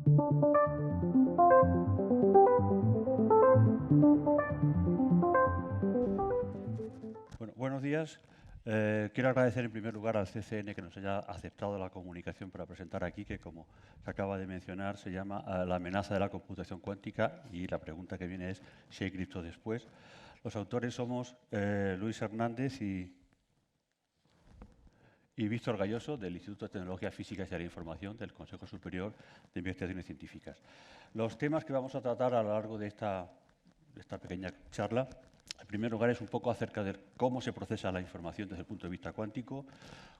Bueno, buenos días. Quiero agradecer en primer lugar al CCN que nos haya aceptado la comunicación para presentar aquí, que como se acaba de mencionar, se llama La amenaza de la computación cuántica, y la pregunta que viene es si hay cripto después. Los autores somos Luis Hernández y Víctor Galloso, del Instituto de Tecnologías Físicas y de la Información del Consejo Superior de Investigaciones Científicas. Los temas que vamos a tratar a lo largo de esta pequeña charla, en primer lugar, es un poco acerca de cómo se procesa la información desde el punto de vista cuántico,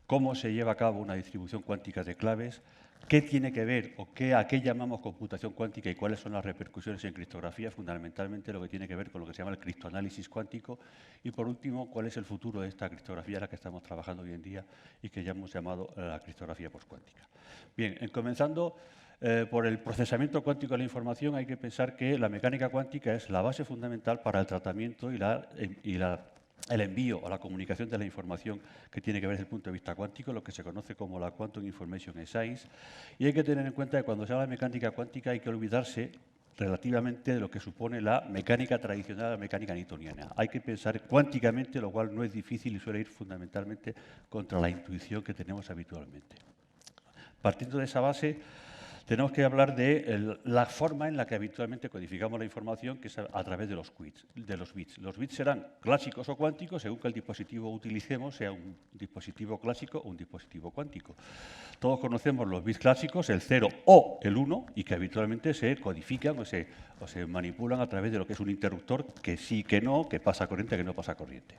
cómo se lleva a cabo una distribución cuántica de claves, qué tiene que ver o a qué llamamos computación cuántica y cuáles son las repercusiones en criptografía, fundamentalmente lo que tiene que ver con lo que se llama el criptoanálisis cuántico, y por último, cuál es el futuro de esta criptografía en la que estamos trabajando hoy en día y que ya hemos llamado la criptografía postcuántica. Bien, comenzando por el procesamiento cuántico de la información, hay que pensar que la mecánica cuántica es la base fundamental para el tratamiento y el envío o la comunicación de la información que tiene que ver desde el punto de vista cuántico, lo que se conoce como la Quantum Information Science. Y hay que tener en cuenta que cuando se habla de mecánica cuántica hay que olvidarse relativamente de lo que supone la mecánica tradicional, la mecánica newtoniana. Hay que pensar cuánticamente, lo cual no es difícil y suele ir fundamentalmente contra la intuición que tenemos habitualmente. Partiendo de esa base, tenemos que hablar de la forma en la que habitualmente codificamos la información, que es a través de los bits. Los bits serán clásicos o cuánticos, según que el dispositivo utilicemos sea un dispositivo clásico o un dispositivo cuántico. Todos conocemos los bits clásicos, el 0 o el 1, y que habitualmente se codifican o se manipulan a través de lo que es un interruptor, que sí, que no, que pasa corriente, que no pasa corriente.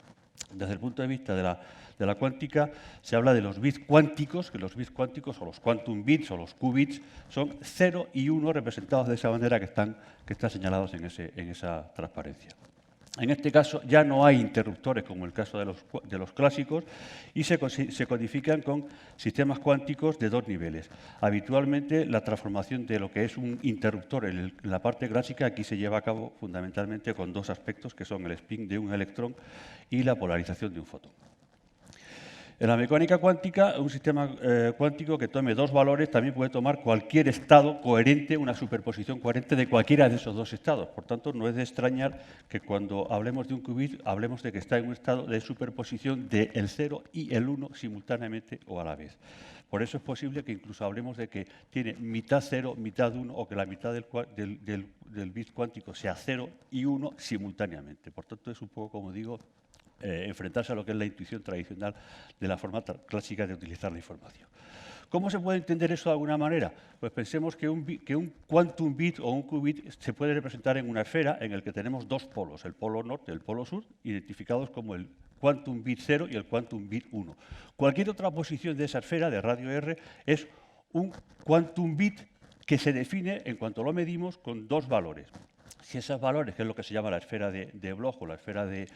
Desde el punto de vista de la cuántica, se habla de los bits cuánticos, que los bits cuánticos o los quantum bits o los qubits son 0 y 1 representados de esa manera que están señalados en esa transparencia. En este caso ya no hay interruptores como el caso de los clásicos y se codifican con sistemas cuánticos de dos niveles. Habitualmente la transformación de lo que es un interruptor en la parte clásica aquí se lleva a cabo fundamentalmente con dos aspectos que son el spin de un electrón y la polarización de un fotón. En la mecánica cuántica, un sistema cuántico que tome dos valores también puede tomar cualquier estado coherente, una superposición coherente de cualquiera de esos dos estados. Por tanto, no es de extrañar que cuando hablemos de un qubit, hablemos de que está en un estado de superposición del 0 y el 1 simultáneamente o a la vez. Por eso es posible que incluso hablemos de que tiene mitad 0, mitad 1, o que la mitad del bit cuántico sea 0 y 1 simultáneamente. Por tanto, es un poco, como digo, enfrentarse a lo que es la intuición tradicional de la forma clásica de utilizar la información. ¿Cómo se puede entender eso de alguna manera? Pues pensemos que un quantum bit o un qubit se puede representar en una esfera en la que tenemos dos polos, el polo norte y el polo sur, identificados como el quantum bit 0 y el quantum bit 1. Cualquier otra posición de esa esfera de radio R es un quantum bit que se define, en cuanto lo medimos, con dos valores. Si esos valores, que es lo que se llama la esfera de Bloch o la esfera de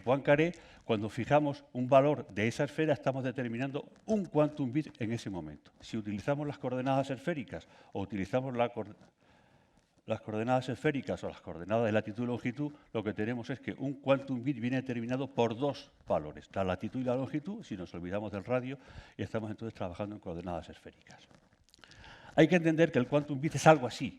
Poincaré, cuando fijamos un valor de esa esfera estamos determinando un quantum bit en ese momento. Si utilizamos las coordenadas esféricas o utilizamos las coordenadas esféricas o las coordenadas de latitud y longitud, lo que tenemos es que un quantum bit viene determinado por dos valores, la latitud y la longitud, si nos olvidamos del radio, y estamos entonces trabajando en coordenadas esféricas. Hay que entender que el quantum bit es algo así.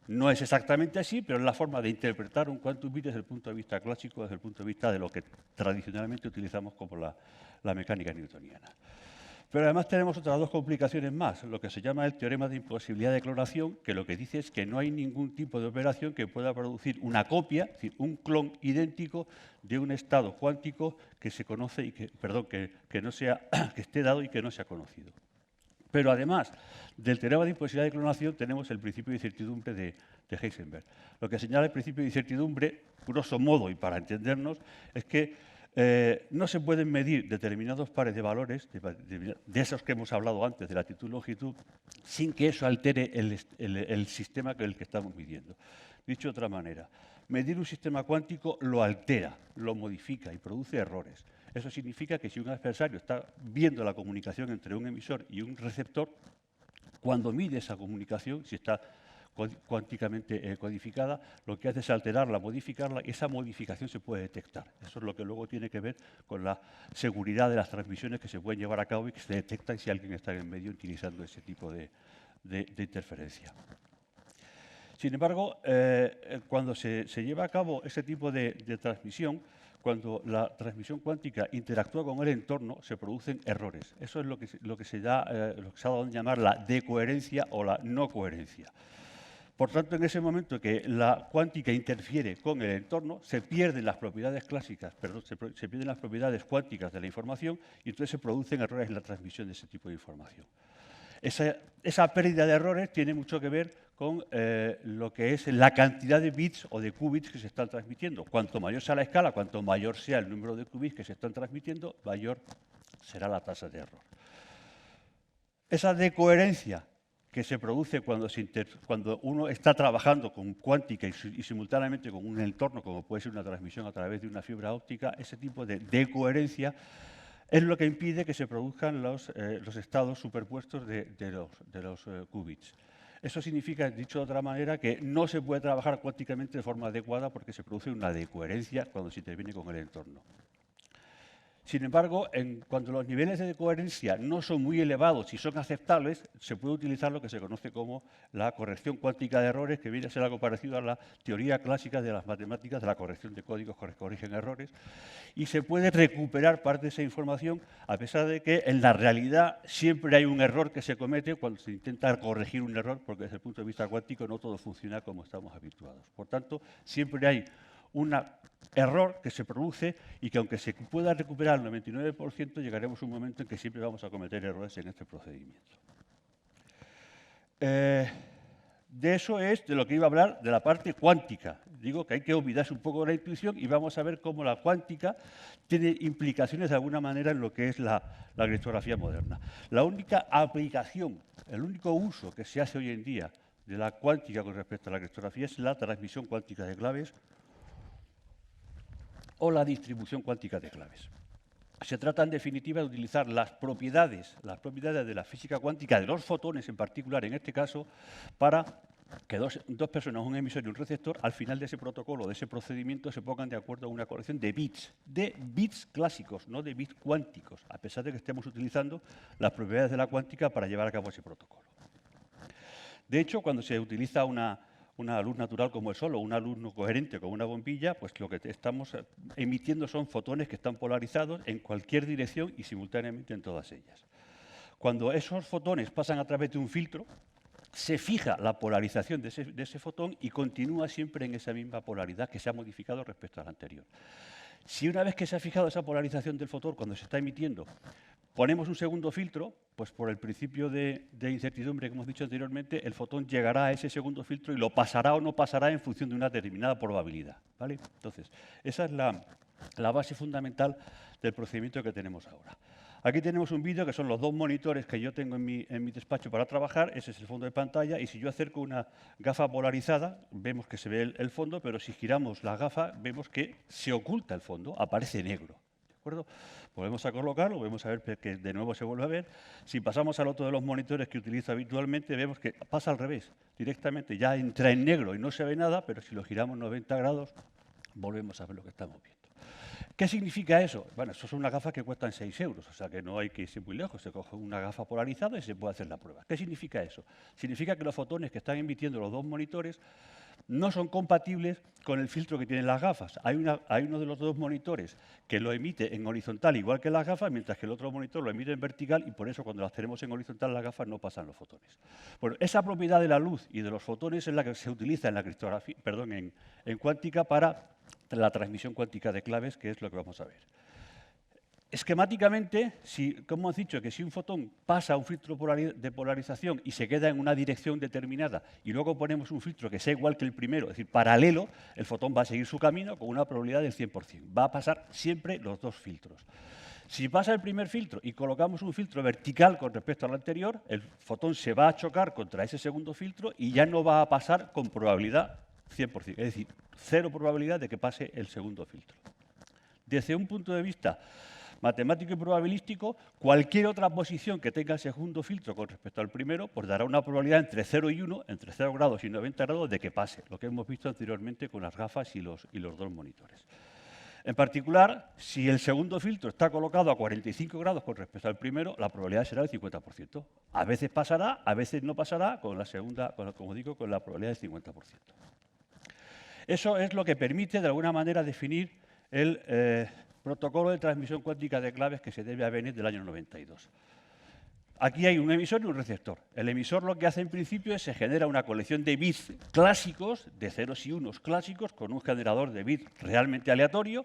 No es exactamente así, pero es la forma de interpretar un quantum bit desde el punto de vista clásico, desde el punto de vista de lo que tradicionalmente utilizamos como la mecánica newtoniana. Pero además tenemos otras dos complicaciones más, lo que se llama el teorema de imposibilidad de clonación, que lo que dice es que no hay ningún tipo de operación que pueda producir una copia, es decir, un clon idéntico de un estado cuántico que se conoce y que esté dado y que no sea conocido. Pero además del teorema de imposibilidad de clonación tenemos el principio de incertidumbre de Heisenberg. Lo que señala el principio de incertidumbre, grosso modo y para entendernos, es que no se pueden medir determinados pares de valores, de esos que hemos hablado antes, de latitud y longitud, sin que eso altere el sistema que estamos midiendo. Dicho de otra manera, medir un sistema cuántico lo altera, lo modifica y produce errores. Eso significa que si un adversario está viendo la comunicación entre un emisor y un receptor, cuando mide esa comunicación, si está cuánticamente codificada, lo que hace es alterarla, modificarla, y esa modificación se puede detectar. Eso es lo que luego tiene que ver con la seguridad de las transmisiones que se pueden llevar a cabo y que se detectan si alguien está en el medio utilizando ese tipo de de interferencia. Sin embargo, cuando se lleva a cabo ese tipo de transmisión, cuando la transmisión cuántica interactúa con el entorno, se producen errores. Eso es lo que se ha dado a llamar la decoherencia o la no coherencia. Por tanto, en ese momento que la cuántica interfiere con el entorno, se pierden las propiedades clásicas, perdón, se pierden las propiedades cuánticas de la información y entonces se producen errores en la transmisión de ese tipo de información. Esa pérdida de errores tiene mucho que ver con lo que es la cantidad de bits o de qubits que se están transmitiendo. Cuanto mayor sea la escala, cuanto mayor sea el número de qubits que se están transmitiendo, mayor será la tasa de error. Esa decoherencia que se produce cuando uno está trabajando con cuántica y simultáneamente con un entorno, como puede ser una transmisión a través de una fibra óptica, ese tipo de decoherencia es lo que impide que se produzcan los estados superpuestos de los qubits. Eso significa, dicho de otra manera, que no se puede trabajar cuánticamente de forma adecuada porque se produce una decoherencia cuando se interviene con el entorno. Sin embargo, cuando los niveles de coherencia no son muy elevados y son aceptables, se puede utilizar lo que se conoce como la corrección cuántica de errores, que viene a ser algo parecido a la teoría clásica de las matemáticas de la corrección de códigos que corrigen errores, y se puede recuperar parte de esa información a pesar de que en la realidad siempre hay un error que se comete cuando se intenta corregir un error, porque desde el punto de vista cuántico no todo funciona como estamos habituados. Por tanto, siempre hay un error que se produce y que aunque se pueda recuperar el 99%, llegaremos a un momento en que siempre vamos a cometer errores en este procedimiento. De eso es de lo que iba a hablar, de la parte cuántica. Digo que hay que olvidarse un poco de la intuición y vamos a ver cómo la cuántica tiene implicaciones de alguna manera en lo que es la criptografía moderna. La única aplicación, el único uso que se hace hoy en día de la cuántica con respecto a la criptografía es la transmisión cuántica de claves o la distribución cuántica de claves. Se trata, en definitiva, de utilizar las propiedades de la física cuántica, de los fotones en particular, en este caso, para que dos personas, un emisor y un receptor, al final de ese protocolo, de ese procedimiento, se pongan de acuerdo en una corrección de bits clásicos, no de bits cuánticos, a pesar de que estemos utilizando las propiedades de la cuántica para llevar a cabo ese protocolo. De hecho, cuando se utiliza una luz natural como el Sol o una luz no coherente como una bombilla, pues lo que estamos emitiendo son fotones que están polarizados en cualquier dirección y simultáneamente en todas ellas. Cuando esos fotones pasan a través de un filtro, se fija la polarización de ese fotón y continúa siempre en esa misma polaridad que se ha modificado respecto a la anterior. Si una vez que se ha fijado esa polarización del fotón cuando se está emitiendo, ponemos un segundo filtro, pues por el principio de incertidumbre que hemos dicho anteriormente, el fotón llegará a ese segundo filtro y lo pasará o no pasará en función de una determinada probabilidad, ¿vale? Entonces, esa es la base fundamental del procedimiento que tenemos ahora. Aquí tenemos un vídeo que son los dos monitores que yo tengo en mi despacho para trabajar. Ese es el fondo de pantalla y si yo acerco una gafa polarizada, vemos que se ve el fondo, pero si giramos la gafa, vemos que se oculta el fondo, aparece negro. ¿De acuerdo? Volvemos a colocarlo, vamos a ver que de nuevo se vuelve a ver. Si pasamos al otro de los monitores que utilizo habitualmente, vemos que pasa al revés. Directamente ya entra en negro y no se ve nada, pero si lo giramos 90 grados, volvemos a ver lo que estamos viendo. ¿Qué significa eso? Bueno, eso son unas gafas que cuestan 6 euros, o sea que no hay que irse muy lejos. Se coge una gafa polarizada y se puede hacer la prueba. ¿Qué significa eso? Significa que los fotones que están emitiendo los dos monitores no son compatibles con el filtro que tienen las gafas. Hay uno de los dos monitores que lo emite en horizontal igual que las gafas, mientras que el otro monitor lo emite en vertical y por eso cuando las tenemos en horizontal las gafas no pasan los fotones. Bueno, esa propiedad de la luz y de los fotones es la que se utiliza en la criptografía, en cuántica para la transmisión cuántica de claves, que es lo que vamos a ver. Esquemáticamente, como hemos dicho, que si un fotón pasa un filtro de polarización y se queda en una dirección determinada y luego ponemos un filtro que sea igual que el primero, es decir, paralelo, el fotón va a seguir su camino con una probabilidad del 100%. Va a pasar siempre los dos filtros. Si pasa el primer filtro y colocamos un filtro vertical con respecto al anterior, el fotón se va a chocar contra ese segundo filtro y ya no va a pasar con probabilidad 100%, es decir, cero probabilidad de que pase el segundo filtro. Desde un punto de vista matemático y probabilístico, cualquier otra posición que tenga el segundo filtro con respecto al primero, pues dará una probabilidad entre 0 y 1, entre 0 grados y 90 grados, de que pase, lo que hemos visto anteriormente con las gafas y los dos monitores. En particular, si el segundo filtro está colocado a 45 grados con respecto al primero, la probabilidad será del 50%. A veces pasará, a veces no pasará, con la segunda, como digo, con la probabilidad del 50%. Eso es lo que permite, de alguna manera, definir el protocolo de transmisión cuántica de claves que se debe a Bennett del año 92. Aquí hay un emisor y un receptor. El emisor lo que hace en principio es se genera una colección de bits clásicos, de ceros y unos clásicos, con un generador de bits realmente aleatorio,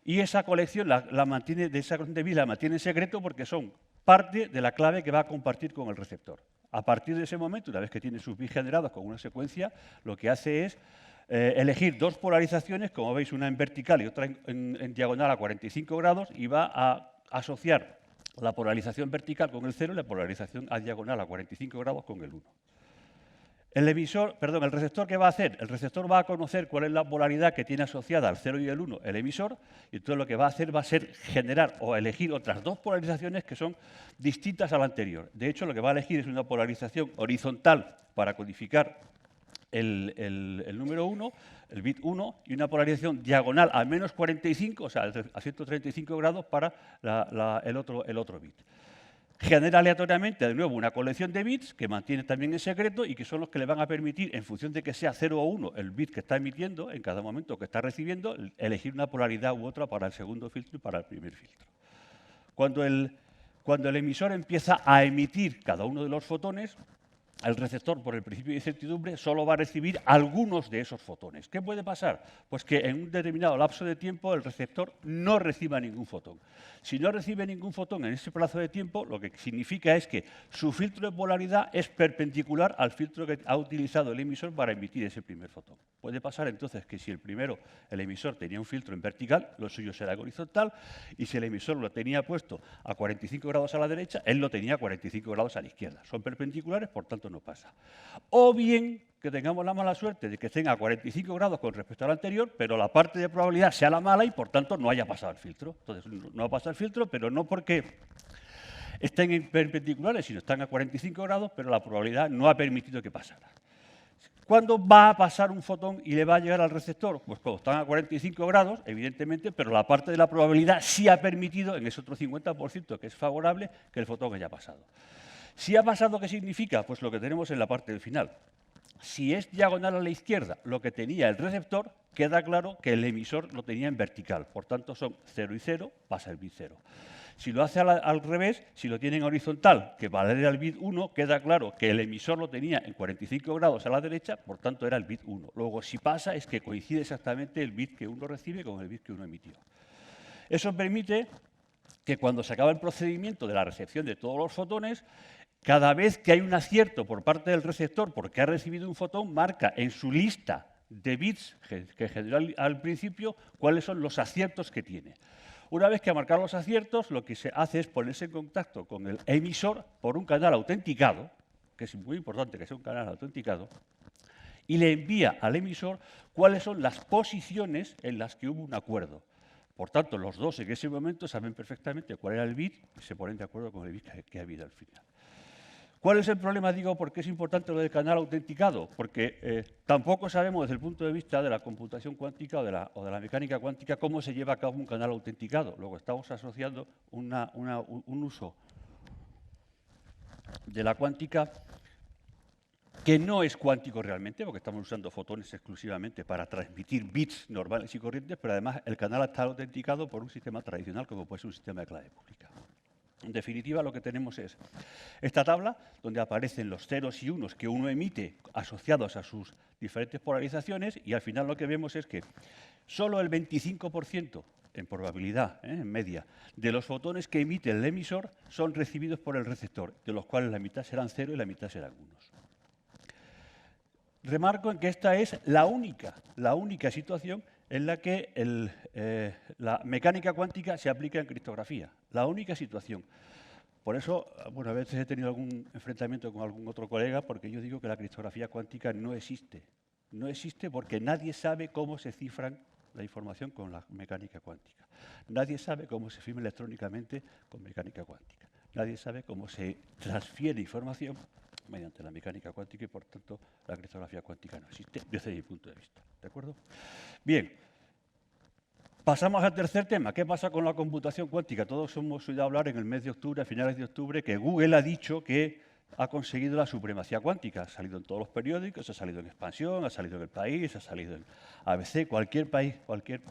y esa colección la mantiene en secreto porque son parte de la clave que va a compartir con el receptor. A partir de ese momento, una vez que tiene sus bits generados con una secuencia, lo que hace es elegir dos polarizaciones, como veis, una en vertical y otra en diagonal a 45 grados, y va a asociar la polarización vertical con el 0 y la polarización a diagonal a 45 grados con el 1. El receptor, ¿qué va a hacer? El receptor va a conocer cuál es la polaridad que tiene asociada al 0 y el 1 el emisor, y entonces lo que va a hacer va a ser generar o elegir otras dos polarizaciones que son distintas a la anterior. De hecho, lo que va a elegir es una polarización horizontal para codificar el número 1, el bit 1, y una polarización diagonal a menos 45, o sea, a 135 grados para el otro bit. Genera aleatoriamente, de nuevo, una colección de bits que mantiene también en secreto y que son los que le van a permitir, en función de que sea 0 o 1 el bit que está emitiendo, en cada momento que está recibiendo, elegir una polaridad u otra para el segundo filtro y para el primer filtro. Cuando el emisor empieza a emitir cada uno de los fotones, el receptor, por el principio de incertidumbre, solo va a recibir algunos de esos fotones. ¿Qué puede pasar? Pues que en un determinado lapso de tiempo el receptor no reciba ningún fotón. Si no recibe ningún fotón en ese plazo de tiempo, lo que significa es que su filtro de polaridad es perpendicular al filtro que ha utilizado el emisor para emitir ese primer fotón. Puede pasar entonces que si el emisor tenía un filtro en vertical, lo suyo será horizontal, y si el emisor lo tenía puesto a 45 grados a la derecha, él lo tenía a 45 grados a la izquierda. Son perpendiculares, por tanto no pasa. O bien que tengamos la mala suerte de que estén a 45 grados con respecto al anterior, pero la parte de probabilidad sea la mala y por tanto no haya pasado el filtro. Entonces no ha pasado el filtro, pero no porque estén perpendiculares, sino están a 45 grados, pero la probabilidad no ha permitido que pasara. ¿Cuándo va a pasar un fotón y le va a llegar al receptor? Pues cuando están a 45 grados, evidentemente, pero la parte de la probabilidad sí ha permitido, en ese otro 50% que es favorable, que el fotón haya pasado. Si ha pasado, ¿qué significa? Pues lo que tenemos en la parte del final. Si es diagonal a la izquierda lo que tenía el receptor, queda claro que el emisor lo tenía en vertical. Por tanto, son 0 y 0, pasa el bit 0. Si lo hace al revés, si lo tiene en horizontal, que valdría el bit 1, queda claro que el emisor lo tenía en 45 grados a la derecha, por tanto era el bit 1. Luego, si pasa, es que coincide exactamente el bit que uno recibe con el bit que uno emitió. Eso permite que cuando se acaba el procedimiento de la recepción de todos los fotones, cada vez que hay un acierto por parte del receptor porque ha recibido un fotón, marca en su lista de bits que generó al principio cuáles son los aciertos que tiene. Una vez que ha marcado los aciertos, lo que se hace es ponerse en contacto con el emisor por un canal autenticado, que es muy importante que sea un canal autenticado, y le envía al emisor cuáles son las posiciones en las que hubo un acuerdo. Por tanto, los dos en ese momento saben perfectamente cuál era el bit y se ponen de acuerdo con el bit que ha habido al final. ¿Cuál es el problema? Digo, ¿por qué es importante lo del canal autenticado? Porque tampoco sabemos desde el punto de vista de la computación cuántica o de la mecánica cuántica cómo se lleva a cabo un canal autenticado. Luego estamos asociando un uso de la cuántica que no es cuántico realmente, porque estamos usando fotones exclusivamente para transmitir bits normales y corrientes, pero además el canal está autenticado por un sistema tradicional como puede ser un sistema de clave pública. En definitiva, lo que tenemos es esta tabla donde aparecen los ceros y unos que uno emite asociados a sus diferentes polarizaciones, y al final lo que vemos es que solo el 25% en probabilidad, en media, de los fotones que emite el emisor son recibidos por el receptor, de los cuales la mitad serán 0 y la mitad serán 1. Remarco en que esta es la única situación en la que la mecánica cuántica se aplica en criptografía. La única situación. Por eso, bueno, a veces he tenido algún enfrentamiento con algún otro colega porque yo digo que la criptografía cuántica no existe. No existe porque nadie sabe cómo se cifran la información con la mecánica cuántica. Nadie sabe cómo se firma electrónicamente con mecánica cuántica. Nadie sabe cómo se transfiere información mediante la mecánica cuántica y, por tanto, la criptografía cuántica no existe desde mi punto de vista. ¿De acuerdo? Bien. Pasamos al tercer tema. ¿Qué pasa con la computación cuántica? Todos hemos oído hablar en el mes de octubre, a finales de octubre, que Google ha dicho que ha conseguido la supremacía cuántica. Ha salido en todos los periódicos, ha salido en Expansión, ha salido en El País, ha salido en ABC, cualquier país, cualquier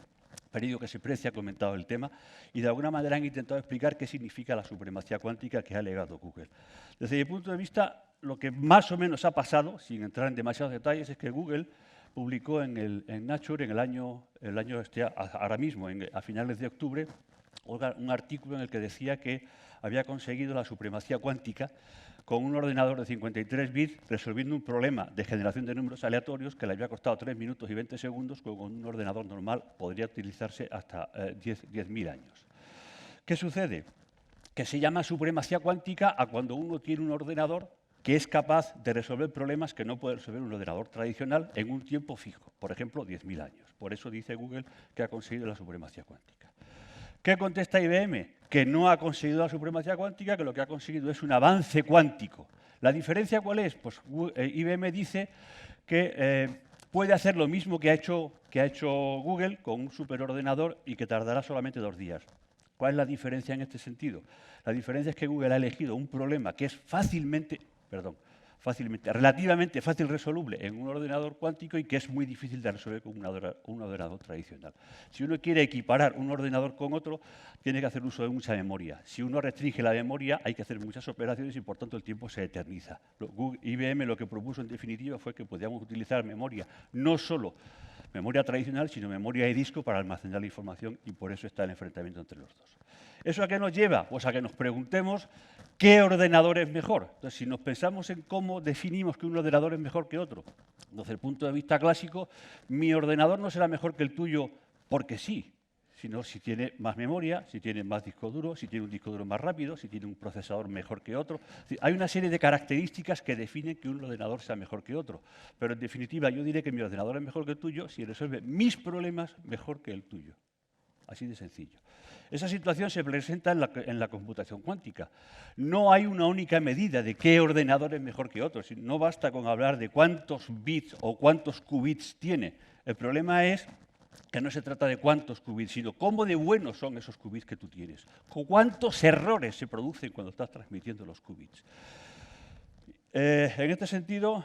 periódico que se precie ha comentado el tema y de alguna manera han intentado explicar qué significa la supremacía cuántica que ha alegado Google. Desde mi punto de vista, lo que más o menos ha pasado, sin entrar en demasiados detalles, es que Google publicó en Nature, en el año ahora mismo, a finales de octubre, un artículo en el que decía que había conseguido la supremacía cuántica con un ordenador de 53 bits resolviendo un problema de generación de números aleatorios que le había costado 3 minutos y 20 segundos, con un ordenador normal podría utilizarse hasta 10.000 años. ¿Qué sucede? Que se llama supremacía cuántica a cuando uno tiene un ordenador que es capaz de resolver problemas que no puede resolver un ordenador tradicional en un tiempo fijo, por ejemplo, 10.000 años. Por eso dice Google que ha conseguido la supremacía cuántica. ¿Qué contesta IBM? Que no ha conseguido la supremacía cuántica, que lo que ha conseguido es un avance cuántico. ¿La diferencia cuál es? Pues IBM dice que puede hacer lo mismo que ha hecho Google con un superordenador y que tardará solamente 2 días. ¿Cuál es la diferencia en este sentido? La diferencia es que Google ha elegido un problema que es relativamente fácil resoluble en un ordenador cuántico y que es muy difícil de resolver con un ordenador tradicional. Si uno quiere equiparar un ordenador con otro, tiene que hacer uso de mucha memoria. Si uno restringe la memoria, hay que hacer muchas operaciones y, por tanto, el tiempo se eterniza. IBM lo que propuso, en definitiva, fue que podíamos utilizar memoria, no solo memoria tradicional, sino memoria de disco para almacenar la información, y por eso está el enfrentamiento entre los dos. ¿Eso a qué nos lleva? Pues a que nos preguntemos qué ordenador es mejor. Entonces, si nos pensamos en cómo definimos que un ordenador es mejor que otro, desde el punto de vista clásico, mi ordenador no será mejor que el tuyo porque sí, sino si tiene más memoria, si tiene más disco duro, si tiene un disco duro más rápido, si tiene un procesador mejor que otro. Es decir, hay una serie de características que definen que un ordenador sea mejor que otro. Pero, en definitiva, yo diré que mi ordenador es mejor que el tuyo si resuelve mis problemas mejor que el tuyo. Así de sencillo. Esa situación se presenta en la computación cuántica. No hay una única medida de qué ordenador es mejor que otro. No basta con hablar de cuántos bits o cuántos qubits tiene. El problema es que no se trata de cuántos qubits, sino cómo de buenos son esos qubits que tú tienes. Cuántos errores se producen cuando estás transmitiendo los qubits. En este sentido,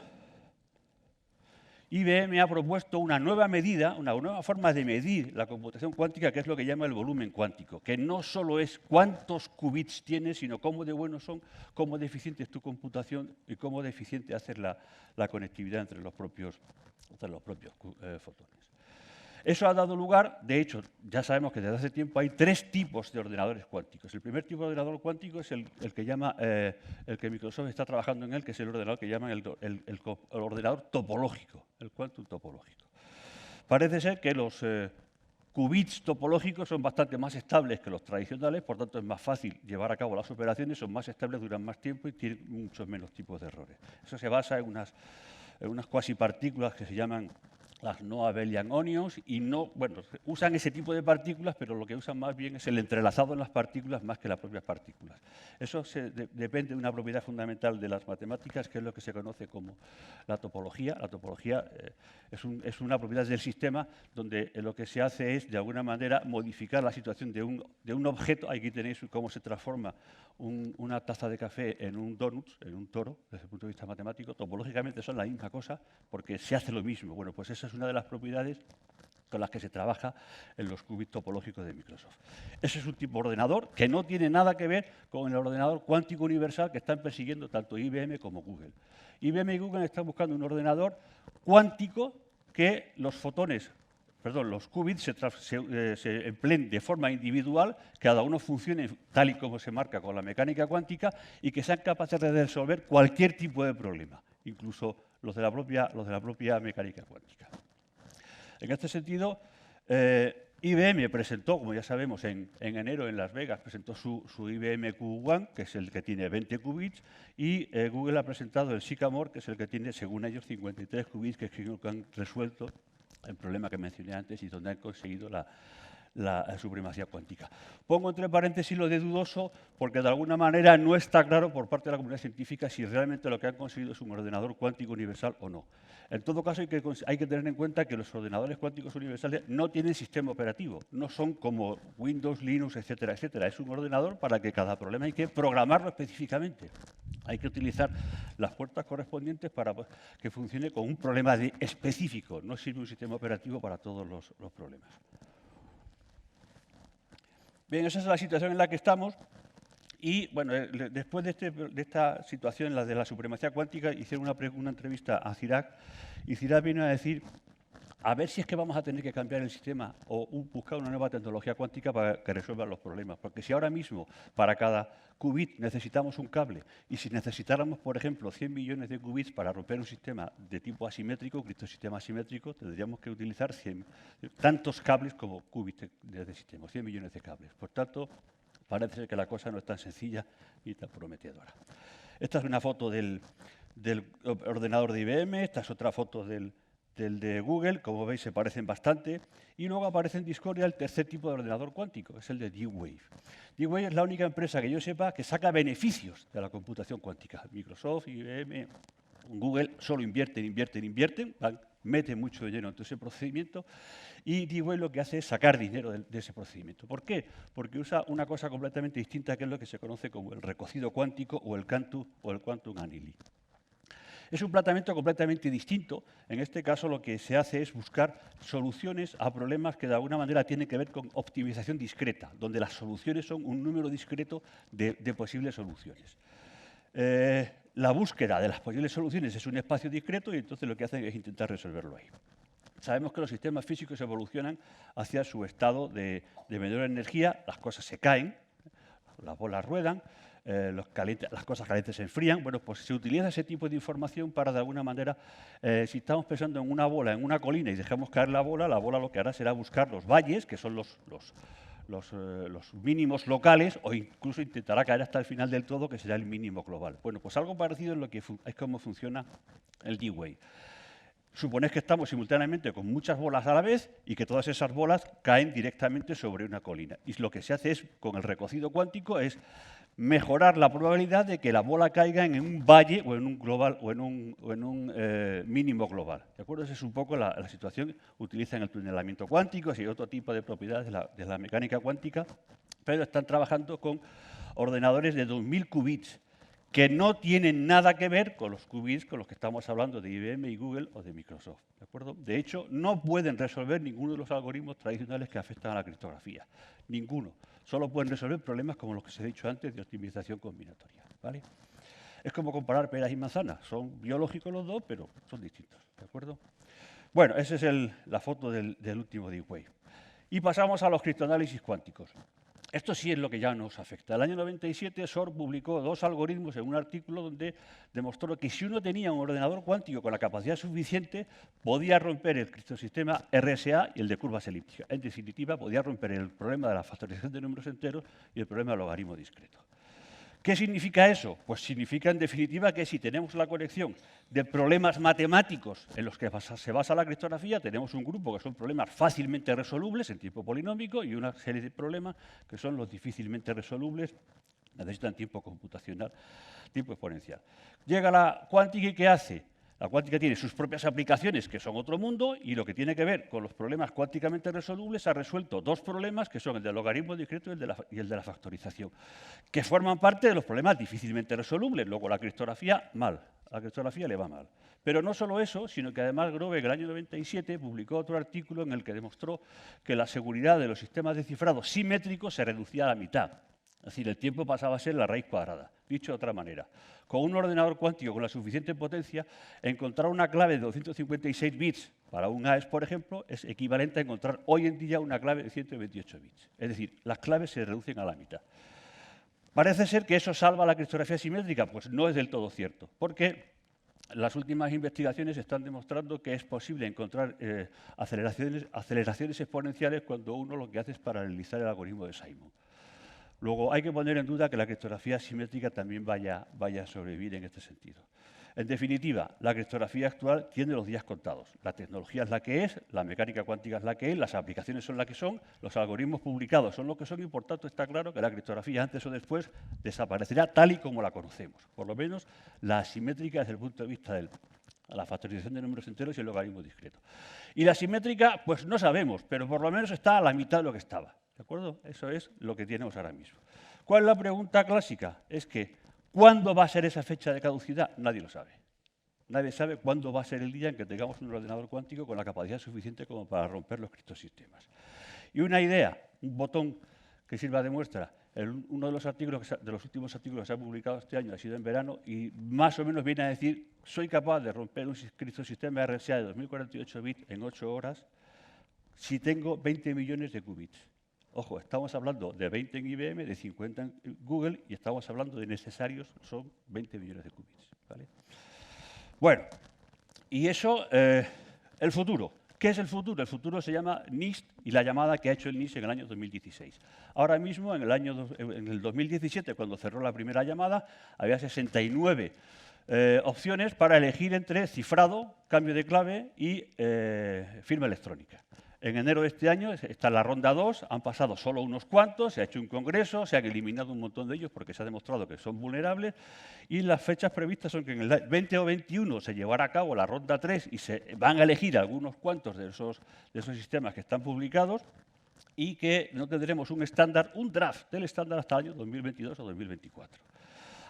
IBM ha propuesto una nueva medida, una nueva forma de medir la computación cuántica, que es lo que llama el volumen cuántico, que no solo es cuántos qubits tienes, sino cómo de buenos son, cómo de eficiente es tu computación y cómo de eficiente hacer la conectividad entre los propios fotones. Eso ha dado lugar, de hecho, ya sabemos que desde hace tiempo hay 3 tipos de ordenadores cuánticos. El primer tipo de ordenador cuántico es el que Microsoft está trabajando en él, que es el ordenador que llaman el ordenador topológico, el quantum topológico. Parece ser que los qubits topológicos son bastante más estables que los tradicionales, por tanto es más fácil llevar a cabo las operaciones, son más estables, duran más tiempo y tienen muchos menos tipos de errores. Eso se basa en unas cuasipartículas que se llaman las no abelian onions, y usan ese tipo de partículas, pero lo que usan más bien es el entrelazado en las partículas más que las propias partículas. Eso depende de una propiedad fundamental de las matemáticas, que es lo que se conoce como la topología. La topología es una propiedad del sistema donde lo que se hace es, de alguna manera, modificar la situación de un objeto. Aquí tenéis cómo se transforma una taza de café en un donut, en un toro, desde el punto de vista matemático. Topológicamente son la misma cosa, porque se hace lo mismo. Bueno, pues esa es una de las propiedades con las que se trabaja en los qubits topológicos de Microsoft. Ese es un tipo de ordenador que no tiene nada que ver con el ordenador cuántico universal que están persiguiendo tanto IBM como Google. IBM y Google están buscando un ordenador cuántico que los qubits se empleen de forma individual, cada uno funcione tal y como se marca con la mecánica cuántica y que sean capaces de resolver cualquier tipo de problema, incluso los de la propia mecánica cuántica. En este sentido, IBM presentó, como ya sabemos, en enero en Las Vegas, presentó su IBM Q1, que es el que tiene 20 qubits, y Google ha presentado el Sycamore, que es el que tiene, según ellos, 53 qubits, que es el que han resuelto el problema que mencioné antes y donde han conseguido la supremacía cuántica. Pongo entre paréntesis lo de dudoso porque de alguna manera no está claro por parte de la comunidad científica si realmente lo que han conseguido es un ordenador cuántico universal o no. En todo caso, hay que tener en cuenta que los ordenadores cuánticos universales no tienen sistema operativo, no son como Windows, Linux, etcétera, etcétera. Es un ordenador para que cada problema hay que programarlo específicamente. Hay que utilizar las puertas correspondientes para que funcione con un problema específico. No sirve un sistema operativo para todos los problemas. Bien, esa es la situación en la que estamos. Y, bueno, después de esta situación, la de la supremacía cuántica, hicieron una entrevista a Cirac, y Cirac vino a decir, a ver si es que vamos a tener que cambiar el sistema o buscar una nueva tecnología cuántica para que resuelva los problemas. Porque si ahora mismo, para cada qubit, necesitamos un cable, y si necesitáramos, por ejemplo, 100 millones de qubits para romper un sistema de tipo asimétrico, un criptosistema asimétrico, tendríamos que utilizar tantos cables como qubits de sistema, 100 millones de cables. Por tanto, parece ser que la cosa no es tan sencilla y tan prometedora. Esta es una foto del ordenador de IBM, esta es otra foto del de Google, como veis se parecen bastante, y luego aparece en Discordia el tercer tipo de ordenador cuántico, es el de D-Wave. D-Wave es la única empresa que yo sepa que saca beneficios de la computación cuántica. Microsoft, IBM, Google solo invierten, meten mucho dinero en todo ese procedimiento, y D-Wave lo que hace es sacar dinero de ese procedimiento. ¿Por qué? Porque usa una cosa completamente distinta, que es lo que se conoce como el recocido cuántico o el quantum annealing. Es un planteamiento completamente distinto. En este caso, lo que se hace es buscar soluciones a problemas que de alguna manera tienen que ver con optimización discreta, donde las soluciones son un número discreto de posibles soluciones. La búsqueda de las posibles soluciones es un espacio discreto y entonces lo que hacen es intentar resolverlo ahí. Sabemos que los sistemas físicos evolucionan hacia su estado de menor energía, las cosas se caen, las bolas ruedan, las cosas calientes se enfrían. Bueno, pues se utiliza ese tipo de información para, de alguna manera, si estamos pensando en una bola, en una colina, y dejamos caer la bola lo que hará será buscar los valles, que son los mínimos locales, o incluso intentará caer hasta el final del todo, que será el mínimo global. Bueno, pues algo parecido es cómo funciona el D-Wave. Suponéis que estamos simultáneamente con muchas bolas a la vez y que todas esas bolas caen directamente sobre una colina. Y lo que se hace es, con el recocido cuántico, es mejorar la probabilidad de que la bola caiga en un valle o en un global o en un mínimo global. ¿De acuerdo? Esa es un poco la situación. Utilizan el tunelamiento cuántico y otro tipo de propiedades de la mecánica cuántica, pero están trabajando con ordenadores de 2000 qubits, que no tienen nada que ver con los qubits con los que estamos hablando de IBM y Google o de Microsoft. ¿De acuerdo? De hecho, no pueden resolver ninguno de los algoritmos tradicionales que afectan a la criptografía. Ninguno. Solo pueden resolver problemas como los que os he dicho antes de optimización combinatoria. ¿Vale? Es como comparar peras y manzanas. Son biológicos los dos, pero son distintos. ¿De acuerdo? Bueno, esa es la foto del último D-Wave. Y pasamos a los criptoanálisis cuánticos. Esto sí es lo que ya nos afecta. En el año 97, Shor publicó 2 algoritmos en un artículo donde demostró que si uno tenía un ordenador cuántico con la capacidad suficiente, podía romper el criptosistema RSA y el de curvas elípticas. En definitiva, podía romper el problema de la factorización de números enteros y el problema del logaritmo discreto. ¿Qué significa eso? Pues significa, en definitiva, que si tenemos la conexión de problemas matemáticos en los que se basa la criptografía, tenemos un grupo que son problemas fácilmente resolubles en tiempo polinómico y una serie de problemas que son los difícilmente resolubles, necesitan tiempo computacional, tiempo exponencial. Llega la cuántica y ¿qué hace? La cuántica tiene sus propias aplicaciones, que son otro mundo, y lo que tiene que ver con los problemas cuánticamente resolubles ha resuelto 2 problemas, que son el del logaritmo discreto y el de la factorización, que forman parte de los problemas difícilmente resolubles. Luego la criptografía, mal. A la criptografía le va mal. Pero no solo eso, sino que además Grover, en el año 97, publicó otro artículo en el que demostró que la seguridad de los sistemas de cifrado simétricos se reducía a la mitad. Es decir, el tiempo pasaba a ser la raíz cuadrada. Dicho de otra manera, con un ordenador cuántico con la suficiente potencia, encontrar una clave de 256 bits para un AES, por ejemplo, es equivalente a encontrar hoy en día una clave de 128 bits. Es decir, las claves se reducen a la mitad. ¿Parece ser que eso salva la criptografía simétrica? Pues no es del todo cierto, porque las últimas investigaciones están demostrando que es posible encontrar aceleraciones exponenciales cuando uno lo que hace es paralelizar el algoritmo de Simon. Luego, hay que poner en duda que la criptografía simétrica también vaya a sobrevivir en este sentido. En definitiva, la criptografía actual tiene los días contados. La tecnología es la que es, la mecánica cuántica es la que es, las aplicaciones son las que son, los algoritmos publicados son lo que son y, por tanto, está claro que la criptografía antes o después desaparecerá tal y como la conocemos. Por lo menos la asimétrica desde el punto de vista de la factorización de números enteros y el logaritmo discreto. Y la simétrica, pues no sabemos, pero por lo menos está a la mitad de lo que estaba. ¿De acuerdo? Eso es lo que tenemos ahora mismo. ¿Cuál es la pregunta clásica? Es que, ¿cuándo va a ser esa fecha de caducidad? Nadie lo sabe. Nadie sabe cuándo va a ser el día en que tengamos un ordenador cuántico con la capacidad suficiente como para romper los criptosistemas. Y una idea, un botón que sirva de muestra, uno de los últimos artículos que se ha publicado este año ha sido en verano y más o menos viene a decir: soy capaz de romper un criptosistema RSA de 2048 bits en 8 horas si tengo 20 millones de qubits. Ojo, estamos hablando de 20 en IBM, de 50 en Google y estamos hablando de necesarios, son 20 millones de qubits. ¿Vale? Bueno, y eso, el futuro. ¿Qué es el futuro? El futuro se llama NIST y la llamada que ha hecho el NIST en el año 2016. Ahora mismo, en el 2017, cuando cerró la primera llamada, había 69 opciones para elegir entre cifrado, cambio de clave y firma electrónica. En enero de este año está la ronda 2, han pasado solo unos cuantos, se ha hecho un congreso, se han eliminado un montón de ellos porque se ha demostrado que son vulnerables y las fechas previstas son que en el 20 o 21 se llevará a cabo la ronda 3 y se van a elegir algunos cuantos de esos sistemas que están publicados y que no tendremos un estándar, un draft del estándar hasta el año 2022 o 2024.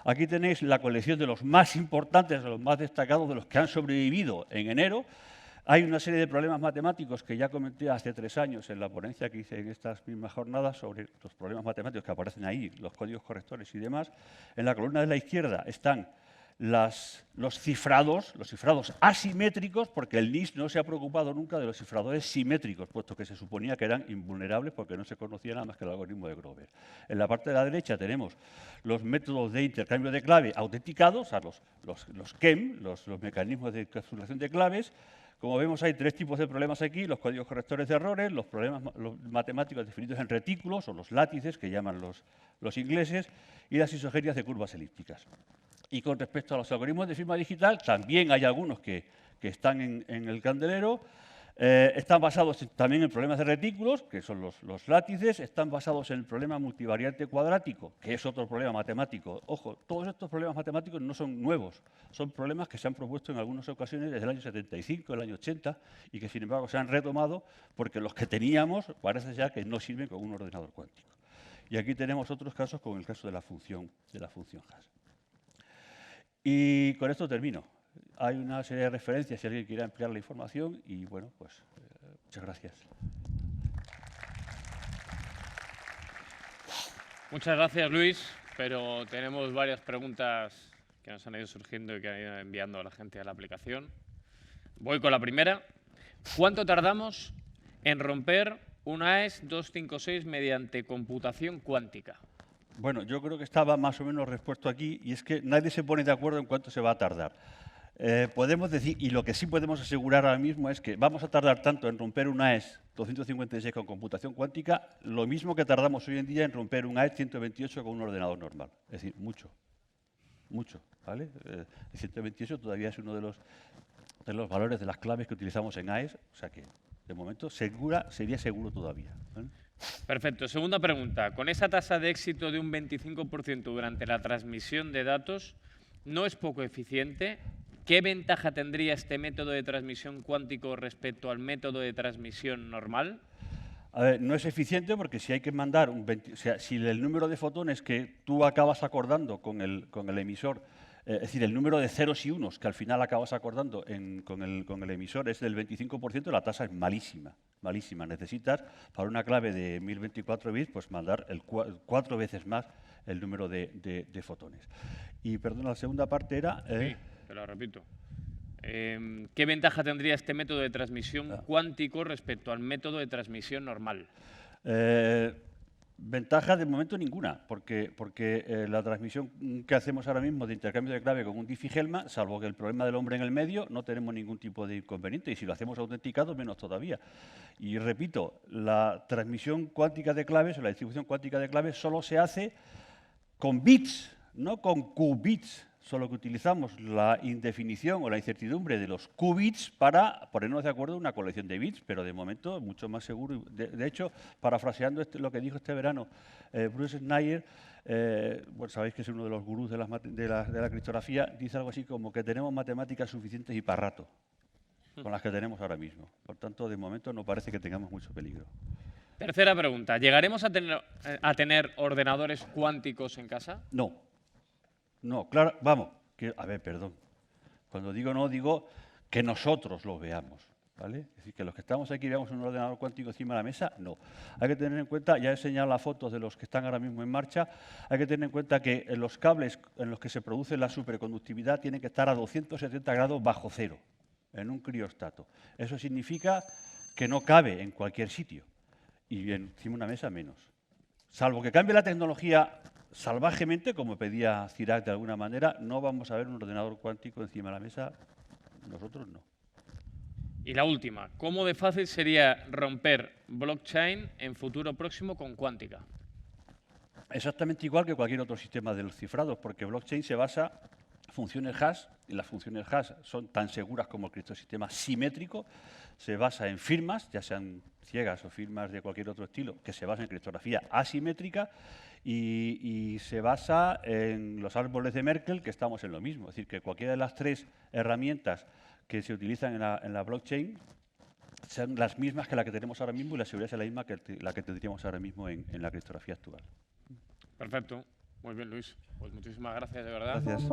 Aquí tenéis la colección de los más importantes, de los más destacados, de los que han sobrevivido en enero. Hay una serie de problemas matemáticos que ya comenté hace 3 años en la ponencia que hice en estas mismas jornadas sobre los problemas matemáticos que aparecen ahí, los códigos correctores y demás. En la columna de la izquierda están los cifrados asimétricos, porque el NIST no se ha preocupado nunca de los cifradores simétricos, puesto que se suponía que eran invulnerables porque no se conocía nada más que el algoritmo de Grover. En la parte de la derecha tenemos los métodos de intercambio de clave autenticados, o sea, los KEM, los mecanismos de encapsulación de claves. Como vemos, hay 3 tipos de problemas aquí: los códigos correctores de errores, los problemas matemáticos definidos en retículos, o los látices, que llaman los ingleses, y las isogenias de curvas elípticas. Y con respecto a los algoritmos de firma digital, también hay algunos que están en el candelero. Están basados también en problemas de retículos, que son los látices. Están basados en el problema multivariante cuadrático, que es otro problema matemático. Ojo, todos estos problemas matemáticos no son nuevos. Son problemas que se han propuesto en algunas ocasiones desde el año 75, el año 80, y que, sin embargo, se han retomado porque los que teníamos parece ya que no sirven con un ordenador cuántico. Y aquí tenemos otros casos, como el caso de la función Hash. Y con esto termino. Hay una serie de referencias si alguien quiere ampliar la información y, bueno, pues muchas gracias. Muchas gracias, Luis, pero tenemos varias preguntas que nos han ido surgiendo y que han ido enviando a la gente a la aplicación. Voy con la primera. ¿Cuánto tardamos en romper un AES 256 mediante computación cuántica? Bueno, yo creo que estaba más o menos respuesto aquí, y es que nadie se pone de acuerdo en cuánto se va a tardar. Podemos decir, y lo que sí podemos asegurar ahora mismo es que vamos a tardar tanto en romper un AES 256 con computación cuántica, lo mismo que tardamos hoy en día en romper un AES 128 con un ordenador normal. Es decir, mucho, ¿vale? El 128 todavía es uno de los valores de las claves que utilizamos en AES, o sea que, de momento, sería seguro todavía, ¿vale? Perfecto. Segunda pregunta. Con esa tasa de éxito de un 25% durante la transmisión de datos, ¿no es poco eficiente? ¿Qué ventaja tendría este método de transmisión cuántico respecto al método de transmisión normal? A ver, no es eficiente porque si hay que mandar si el número de fotones que tú acabas acordando con el emisor, es decir, el número de ceros y unos que al final acabas acordando con el emisor es del 25%, la tasa es malísima, malísima. Necesitas, para una clave de 1024 bits, pues mandar 4 veces más el número de fotones. Y, perdón, la segunda parte era... Sí, te lo repito. ¿Qué ventaja tendría este método de transmisión cuántico respecto al método de transmisión normal? Ventaja de momento ninguna, porque la transmisión que hacemos ahora mismo de intercambio de clave con un Diffie-Hellman, salvo que el problema del hombre en el medio, no tenemos ningún tipo de inconveniente, y si lo hacemos autenticado, menos todavía. Y repito, la transmisión cuántica de claves o la distribución cuántica de claves solo se hace con bits, no con qubits. solo que utilizamos la indefinición o la incertidumbre de los qubits para ponernos de acuerdo en una colección de bits, pero de momento es mucho más seguro. De hecho, parafraseando lo que dijo este verano Bruce Schneier, bueno, sabéis que es uno de los gurús de la criptografía, dice algo así como que tenemos matemáticas suficientes y para rato con las que tenemos ahora mismo. Por tanto, de momento no parece que tengamos mucho peligro. Tercera pregunta. ¿Llegaremos a tener ordenadores cuánticos en casa? No. No, claro, vamos. A ver, perdón. Cuando digo no, digo que nosotros los veamos. ¿Vale? Es decir, que los que estamos aquí veamos un ordenador cuántico encima de la mesa, no. Hay que tener en cuenta, ya he enseñado las fotos de los que están ahora mismo en marcha, hay que tener en cuenta que los cables en los que se produce la superconductividad tienen que estar a 270 grados bajo cero, en un criostato. Eso significa que no cabe en cualquier sitio, y encima de una mesa menos. Salvo que cambie la tecnología salvajemente, como pedía Cirac de alguna manera, no vamos a ver un ordenador cuántico encima de la mesa, nosotros no. Y la última, ¿cómo de fácil sería romper blockchain en futuro próximo con cuántica? Exactamente igual que cualquier otro sistema de los cifrados, porque blockchain se basa en funciones hash, y las funciones hash son tan seguras como el criptosistema simétrico, se basa en firmas, ya sean ciegas o firmas de cualquier otro estilo, que se basan en criptografía asimétrica, y se basa en los árboles de Merkle, que estamos en lo mismo. Es decir, que cualquiera de las tres herramientas que se utilizan en la blockchain son las mismas que la que tenemos ahora mismo y la seguridad es la misma que la que tendríamos ahora mismo en la criptografía actual. Perfecto. Muy bien, Luis. Pues muchísimas gracias, de verdad. Gracias.